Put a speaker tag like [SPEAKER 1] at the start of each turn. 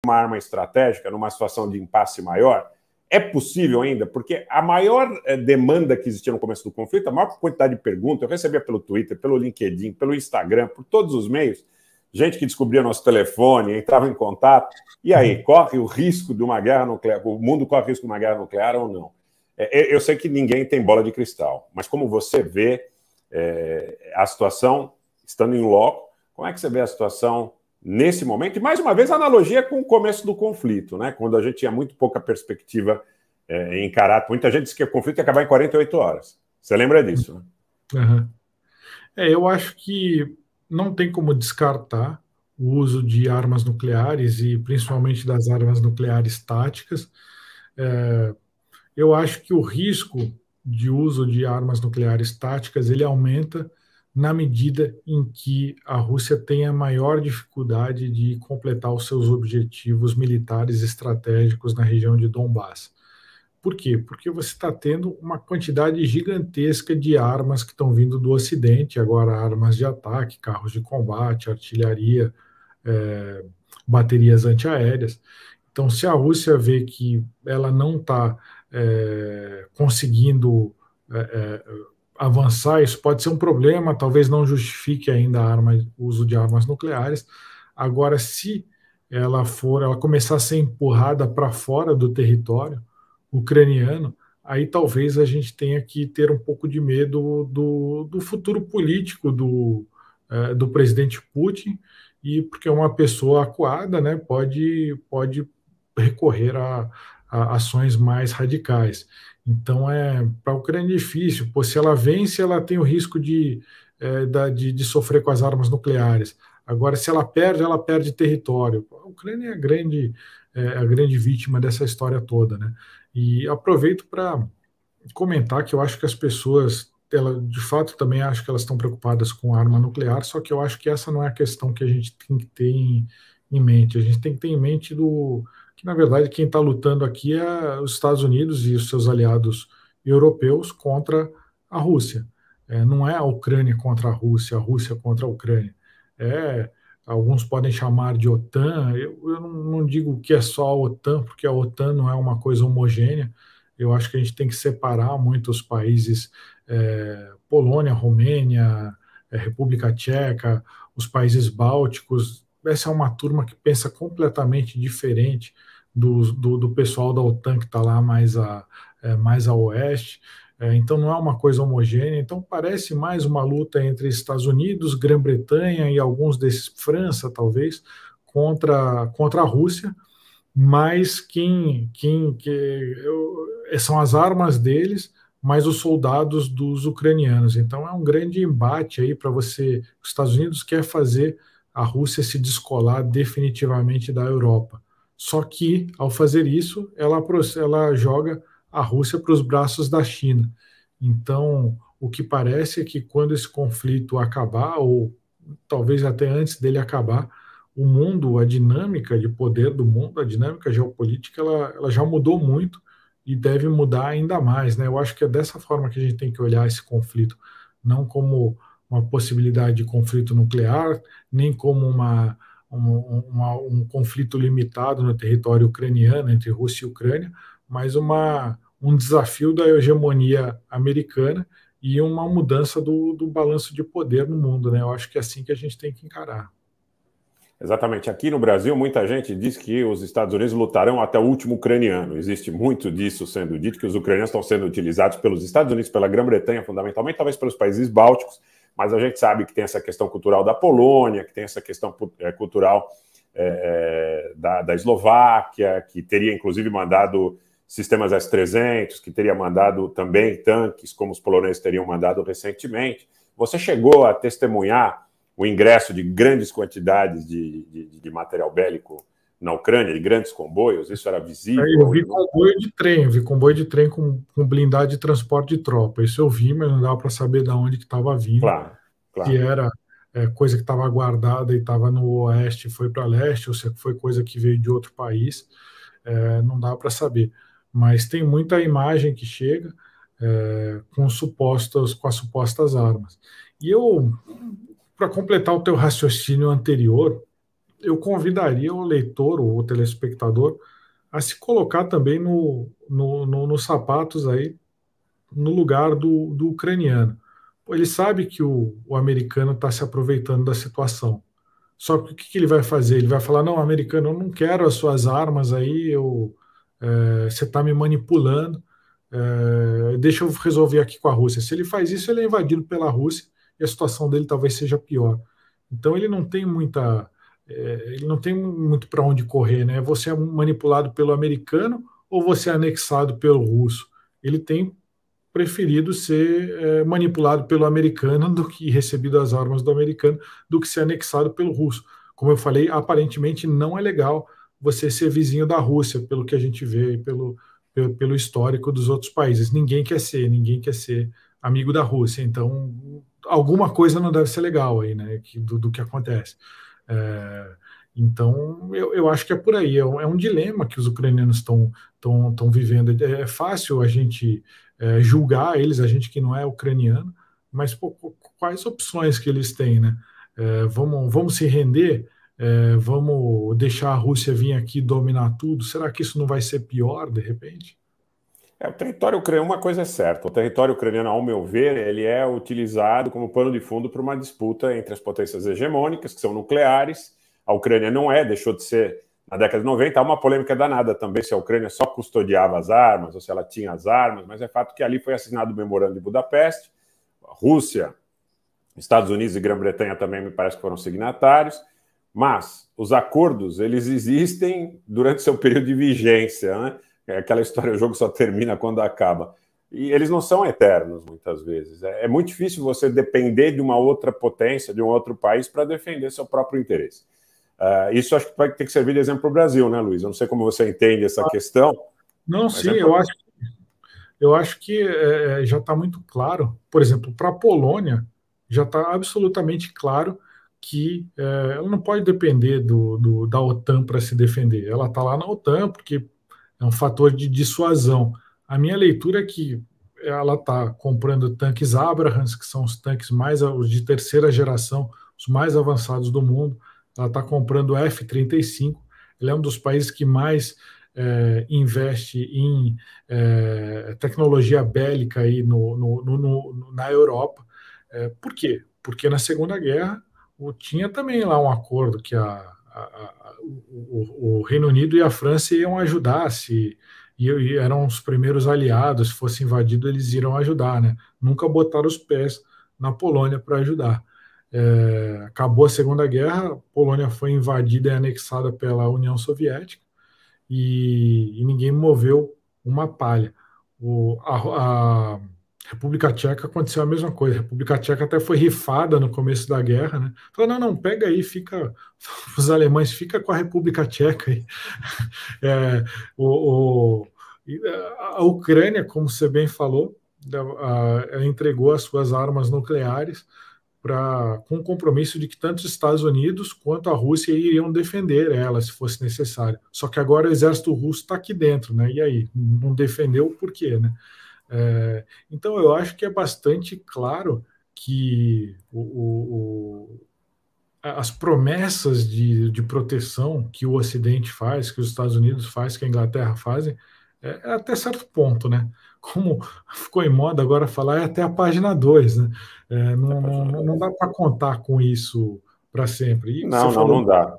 [SPEAKER 1] uma arma estratégica numa situação de impasse maior? É possível ainda? Porque a maior demanda que existia no começo do conflito, a maior quantidade de perguntas, eu recebia pelo Twitter, pelo LinkedIn, pelo Instagram, por todos os meios, gente que descobria nosso telefone, entrava em contato, e aí, corre o risco de uma guerra nuclear, o mundo corre o risco de uma guerra nuclear ou não? Eu sei que ninguém tem bola de cristal, mas como você vê a situação, estando em loco, como é que você vê a situação nesse momento? E, mais uma vez, a analogia com o começo do conflito, né? Quando a gente tinha muito pouca perspectiva em encarar. Muita gente disse que o conflito ia acabar em 48 horas. Você lembra disso, né?
[SPEAKER 2] Uhum. Eu acho que não tem como descartar o uso de armas nucleares e principalmente das armas nucleares táticas. Eu acho que o risco de uso de armas nucleares táticas ele aumenta na medida em que a Rússia tenha maior dificuldade de completar os seus objetivos militares estratégicos na região de Donbass. Por quê? Porque você está tendo uma quantidade gigantesca de armas que estão vindo do Ocidente, agora armas de ataque, carros de combate, artilharia, baterias antiaéreas. Então, se a Rússia vê que ela não está conseguindo avançar, isso pode ser um problema, talvez não justifique ainda o uso de armas nucleares. Agora, se ela começar a ser empurrada para fora do território ucraniano, aí talvez a gente tenha que ter um pouco de medo do futuro político do presidente Putin, e porque uma pessoa acuada, né, pode recorrer a ações mais radicais. Então, para a Ucrânia é difícil. Se ela vence, ela tem o risco de sofrer com as armas nucleares. Agora, se ela perde território. A Ucrânia é a grande vítima dessa história toda, né? E aproveito para comentar que eu acho que as pessoas, de fato, também acho que elas estão preocupadas com arma nuclear, só que eu acho que essa não é a questão que a gente tem que ter em mente. A gente tem que ter em mente que, na verdade, quem está lutando aqui é os Estados Unidos e os seus aliados europeus contra a Rússia. Não é a Ucrânia contra a Rússia contra a Ucrânia. Alguns podem chamar de OTAN. Eu não digo que é só a OTAN, porque a OTAN não é uma coisa homogênea. Eu acho que a gente tem que separar muitos países, Polônia, Romênia, República Tcheca, os países bálticos. Essa é uma turma que pensa completamente diferente do pessoal da OTAN que está lá mais a oeste. Então não é uma coisa homogênea. Então parece mais uma luta entre Estados Unidos, Grã-Bretanha e alguns desses, França talvez, contra a Rússia, mas são as armas deles, mas os soldados dos ucranianos. Então é um grande embate aí para você. Os Estados Unidos quer fazer a Rússia se descolar definitivamente da Europa. Só que, ao fazer isso, ela joga a Rússia para os braços da China. Então, o que parece é que quando esse conflito acabar, ou talvez até antes dele acabar, o mundo, a dinâmica de poder do mundo, a dinâmica geopolítica, ela já mudou muito e deve mudar ainda mais, né? Eu acho que é dessa forma que a gente tem que olhar esse conflito, não como uma possibilidade de conflito nuclear, nem como um conflito limitado no território ucraniano, entre Rússia e Ucrânia, mas um desafio da hegemonia americana e uma mudança do balanço de poder no mundo, né? Eu acho que é assim que a gente tem que encarar.
[SPEAKER 1] Exatamente. Aqui no Brasil, muita gente diz que os Estados Unidos lutarão até o último ucraniano. Existe muito disso sendo dito, que os ucranianos estão sendo utilizados pelos Estados Unidos, pela Grã-Bretanha, fundamentalmente, talvez pelos países bálticos, mas a gente sabe que tem essa questão cultural da Polônia, que tem essa questão cultural da Eslováquia, que teria, inclusive, mandado sistemas S-300, que teria mandado também tanques, como os poloneses teriam mandado recentemente. Você chegou a testemunhar o ingresso de grandes quantidades de material bélico na Ucrânia, de grandes comboios? Isso era visível?
[SPEAKER 2] Eu vi comboio de trem com blindado de transporte de tropa. Isso eu vi, mas não dava para saber de onde que estava vindo.
[SPEAKER 1] Claro, claro.
[SPEAKER 2] Se era coisa que estava guardada e estava no oeste e foi para leste, ou se foi coisa que veio de outro país, não dá para saber. Mas tem muita imagem que chega com as supostas armas. E para completar o teu raciocínio anterior, eu convidaria o leitor ou o telespectador a se colocar também nos sapatos aí, no lugar do ucraniano. Ele sabe que o americano está se aproveitando da situação. Só que o que ele vai fazer? Ele vai falar: não, americano, eu não quero as suas armas aí, você está me manipulando, deixa eu resolver aqui com a Rússia. Se ele faz isso, ele é invadido pela Rússia e a situação dele talvez seja pior. Então ele não tem muito para onde correr, né? Você é manipulado pelo americano ou você é anexado pelo russo? Ele tem preferido ser manipulado pelo americano do que recebido as armas do americano, do que ser anexado pelo russo. Como eu falei, aparentemente não é legal você ser vizinho da Rússia, pelo que a gente vê, pelo histórico dos outros países. Ninguém quer ser amigo da Rússia. Então, alguma coisa não deve ser legal aí, né, do que acontece. Então, eu acho que é por aí. É um dilema que os ucranianos estão vivendo. É fácil a gente julgar eles, a gente que não é ucraniano, mas pô, quais opções que eles têm, né? Vamos se render? Vamos deixar a Rússia vir aqui dominar tudo? Será que isso não vai ser pior, de repente?
[SPEAKER 1] O território ucraniano, uma coisa é certa, o território ucraniano, ao meu ver, ele é utilizado como pano de fundo para uma disputa entre as potências hegemônicas, que são nucleares. A Ucrânia não deixou de ser na década de 90. Há uma polêmica danada também se a Ucrânia só custodiava as armas ou se ela tinha as armas, mas é fato que ali foi assinado o Memorando de Budapeste. A Rússia, Estados Unidos e Grã-Bretanha também me parece que foram signatários, mas os acordos, eles existem durante seu período de vigência, né? É aquela história, o jogo só termina quando acaba. E eles não são eternos, muitas vezes. É muito difícil você depender de uma outra potência, de um outro país, para defender seu próprio interesse. Isso acho que vai ter que servir de exemplo para o Brasil, né, Luiz? Eu não sei como você entende essa questão.
[SPEAKER 2] Não, sim, eu acho que já está muito claro. Por exemplo, para a Polônia, já está absolutamente claro que ela não pode depender da OTAN para se defender. Ela está lá na OTAN porque é um fator de dissuasão. A minha leitura é que ela está comprando tanques Abrams, que são os tanques os de terceira geração, os mais avançados do mundo. Ela está comprando F-35. Ele é um dos países que mais investe em tecnologia bélica aí na Europa. Por quê? Porque na Segunda Guerra tinha também lá um acordo que o Reino Unido e a França iam ajudar, e eram os primeiros aliados. Se fosse invadido, eles iriam ajudar, né? Nunca botaram os pés na Polônia para ajudar. Acabou a Segunda Guerra, a Polônia foi invadida e anexada pela União Soviética, e ninguém moveu uma palha. A República Tcheca aconteceu a mesma coisa. A República Tcheca até foi rifada no começo da guerra, né? Falou: não, pega aí, os alemães, fica com a República Tcheca aí. A Ucrânia, como você bem falou, entregou as suas armas nucleares com o compromisso de que tanto os Estados Unidos quanto a Rússia iriam defender ela se fosse necessário. Só que agora o exército russo está aqui dentro, né? E aí, não defendeu por quê, né? Então eu acho que é bastante claro que as promessas de proteção que o Ocidente faz, que os Estados Unidos faz, que a Inglaterra fazem, até certo ponto, né? Como ficou em moda agora falar, até a página 2, né? Não dá para contar com isso para sempre.
[SPEAKER 1] Não dá.